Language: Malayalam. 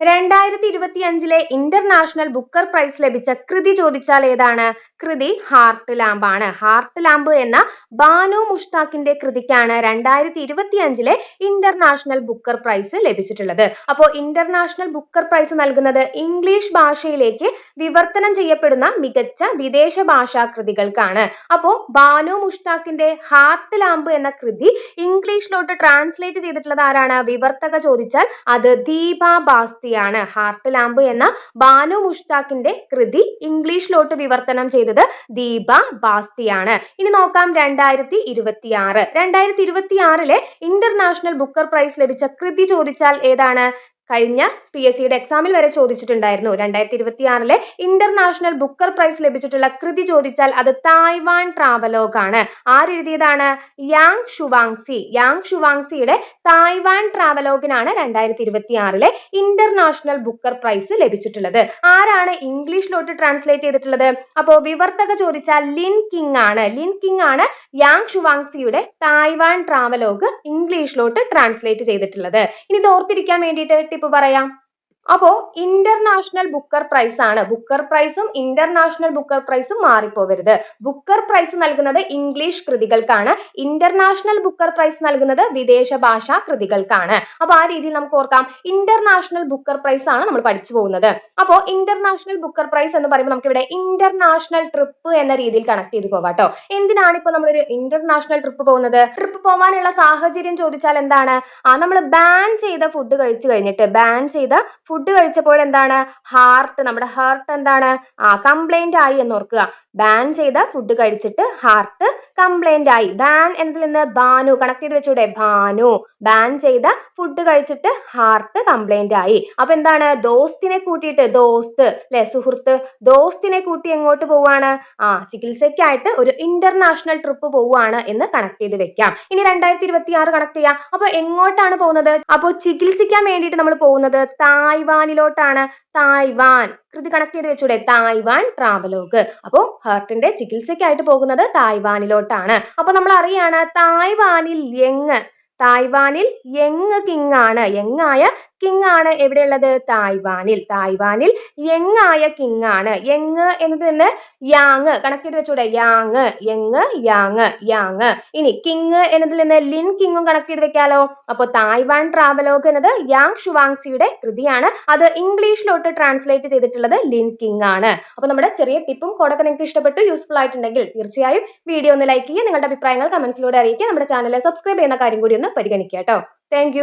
2025 ഇന്റർനാഷണൽ ബുക്കർ പ്രൈസ് ലഭിച്ച കൃതി ചോദിച്ചാൽ ഏതാണ്? കൃതി ഹാർട്ട് ലാമ്പ് ആണ്. ഹാർട്ട് ലാമ്പ് എന്ന ബാനു മുഷ്താഖിന്റെ കൃതിക്കാണ് 2025 ഇന്റർനാഷണൽ ബുക്കർ പ്രൈസ് ലഭിച്ചിട്ടുള്ളത്. അപ്പോൾ ഇന്റർനാഷണൽ ബുക്കർ പ്രൈസ് നൽകുന്നത് ഇംഗ്ലീഷ് ഭാഷയിലേക്ക് വിവർത്തനം ചെയ്യപ്പെടുന്ന മികച്ച വിദേശ ഭാഷാ കൃതികൾക്കാണ്. അപ്പോൾ ബാനു മുഷ്താഖിന്റെ ഹാർട്ട് ലാമ്പ് എന്ന കൃതി ഇംഗ്ലീഷിലോട്ട് ട്രാൻസ്ലേറ്റ് ചെയ്തിട്ടുള്ളത് ആരാണ്? വിവർത്തക ചോദിച്ചാൽ അത് ദീപ ബാസ്തിയാണ്. ഹാർട്ട് ലാമ്പ് എന്ന ബാനു മുഷ്താഖിന്റെ കൃതി ഇംഗ്ലീഷിലോട്ട് വിവർത്തനം ചെയ്തത് ദീപ ബാസ്തിയാണ്. ഇനി നോക്കാം 2026 ഇന്റർനാഷണൽ ബുക്കർ പ്രൈസ് ലഭിച്ച കൃതി ചോദിച്ചാൽ ഏതാണ്? കഴിഞ്ഞ PSCയുടെ എക്സാമിൽ വരെ ചോദിച്ചിട്ടുണ്ടായിരുന്നു. 2026 ഇന്റർനാഷണൽ ബുക്കർ പ്രൈസ് ലഭിച്ചിട്ടുള്ള കൃതി ചോദിച്ചാൽ അത് തായ്വാൻ ട്രാവലോഗ് ആണ്. ആരെഴുതിയതാണ്? Yang Shuangzi. യാങ് ഷുവാങ്സിയുടെ തായ്വാൻ ട്രാവലോഗിനാണ് 2026 ഇന്റർനാഷണൽ ബുക്കർ പ്രൈസ് ലഭിച്ചിട്ടുള്ളത്. ആരാണ് ഇംഗ്ലീഷിലോട്ട് ട്രാൻസ്ലേറ്റ് ചെയ്തിട്ടുള്ളത്? അപ്പോൾ വിവർത്തക ചോദിച്ചാൽ ലിൻ കിങ് ആണ്. ലിൻ കിങ് ആണ് യാങ് ഷുവാങ്സിയുടെ തായ്വാൻ ട്രാവലോഗ് ഇംഗ്ലീഷിലോട്ട് ട്രാൻസ്ലേറ്റ് ചെയ്തിട്ടുള്ളത്. ഇനി ഇത് ഓർത്തിരിക്കാൻ വേണ്ടിയിട്ട് ടിപ്പ് പറയാം. അപ്പോ ഇന്റർനാഷണൽ ബുക്കർ പ്രൈസ് ആണ്. ബുക്കർ പ്രൈസും ഇന്റർനാഷണൽ ബുക്കർ പ്രൈസും മാറിപ്പോവരുത്. ബുക്കർ പ്രൈസ് നൽകുന്നത് ഇംഗ്ലീഷ് കൃതികൾക്കാണ്. ഇന്റർനാഷണൽ ബുക്കർ പ്രൈസ് നൽകുന്നത് വിദേശ ഭാഷാ കൃതികൾക്കാണ്. അപ്പൊ ആ രീതിയിൽ നമുക്ക് ഓർക്കാം. ഇന്റർനാഷണൽ ബുക്കർ പ്രൈസ് ആണ് നമ്മൾ പഠിച്ചു പോകുന്നത്. അപ്പോ ഇന്റർനാഷണൽ ബുക്കർ പ്രൈസ് എന്ന് പറയുമ്പോൾ നമുക്ക് ഇവിടെ ഇന്റർനാഷണൽ ട്രിപ്പ് എന്ന രീതിയിൽ കണക്ട് ചെയ്ത് പോകാം കേട്ടോ. എന്തിനാണ് ഇപ്പൊ നമ്മളൊരു ഇന്റർനാഷണൽ ട്രിപ്പ് പോകുന്നത്? ട്രിപ്പ് പോകാനുള്ള സാഹചര്യം ചോദിച്ചാൽ എന്താണ്? നമ്മൾ ബാൻ ചെയ്ത ഫുഡ് കഴിച്ചു കഴിഞ്ഞിട്ട് ഫുഡ് കഴിച്ചപ്പോൾ എന്താണ്? നമ്മുടെ ഹാർട്ട് എന്താണ്? കംപ്ലൈന്റ് ആയി എന്ന് ഓർക്കുക. ബാൻ ചെയ്ത ഫുഡ് കഴിച്ചിട്ട് ഹാർട്ട് കംപ്ലൈന്റ് ആയി. ബാൻ എന്നതിൽ നിന്ന് ബാനു കണക്ട് ചെയ്ത് വെച്ചൂടെ? ഭാനു. ബാൻ ചെയ്ത ഫുഡ് കഴിച്ചിട്ട് ഹാർട്ട് കംപ്ലൈന്റ് ആയി. അപ്പൊ എന്താണ്? ദോസ്തിനെ കൂട്ടിയിട്ട്, ദോസ്ത് അല്ലെ, സുഹൃത്ത്, ദോസ്തിനെ കൂട്ടി എങ്ങോട്ട് പോവാണ്? ചികിത്സയ്ക്കായിട്ട് ഒരു ഇന്റർനാഷണൽ ട്രിപ്പ് പോവാണ് എന്ന് കണക്ട് ചെയ്ത് വെക്കാം. ഇനി 2026 കണക്ട് ചെയ്യാം. അപ്പൊ എങ്ങോട്ടാണ് പോകുന്നത്? അപ്പൊ ചികിത്സിക്കാൻ വേണ്ടിയിട്ട് നമ്മൾ പോകുന്നത് തായ്വാനിലോട്ടാണ്. തായ്വാൻ കൃതി കണക്ട് ചെയ്ത് വെച്ചൂടെ? Taiwan travelogue. അപ്പോ ഹാർട്ടിന്റെ ചികിത്സയ്ക്കായിട്ട് പോകുന്നത് തായ്വാനിലോട്ടാണ്. അപ്പൊ നമ്മൾ അറിയാണ് തായ്വാനിൽ യങ് കിങ് ആണ്. യങ് ആയ കിങ് ആണ് എവിടെയുള്ളത്? തായ്വാനിൽ. തായ്വാനിൽ യങ് ആയ കിങ് ആണ്. യങ് എന്നതിന് യാങ് കണക്ട് ചെയ്ത് വെച്ചൂടെ? Yang, young, Yang. ഇനി കിങ് എന്നതിൽ നിന്ന് ലിൻ കിങ്ങും കണക്ട് ചെയ്ത് വെക്കാലോ. അപ്പൊ തായ്വാൻ ട്രാവലോഗ് എന്നത് യാങ് ഷുവാങ്സിയുടെ കൃതിയാണ്. അത് ഇംഗ്ലീഷിലോട്ട് ട്രാൻസ്ലേറ്റ് ചെയ്തിട്ടുള്ളത് ലിൻ കിങ് ആണ്. അപ്പൊ നമ്മുടെ ചെറിയ ടിപ്പും കോഡൊക്കെ നിങ്ങൾക്ക് ഇഷ്ടപ്പെട്ടു, യൂസ്ഫുൾ ആയിട്ടുണ്ടെങ്കിൽ തീർച്ചയായും വീഡിയോ ഒന്ന് ലൈക്ക് ചെയ്യുക. നിങ്ങളുടെ അഭിപ്രായങ്ങൾ കമന്റ്സിലൂടെ അറിയിക്കുക. നമ്മുടെ ചാനൽ സബ്സ്ക്രൈബ് ചെയ്യുന്ന കാര്യം കൂടി ഒന്ന് പരിഗണിക്കുക കേട്ടോ. താങ്ക്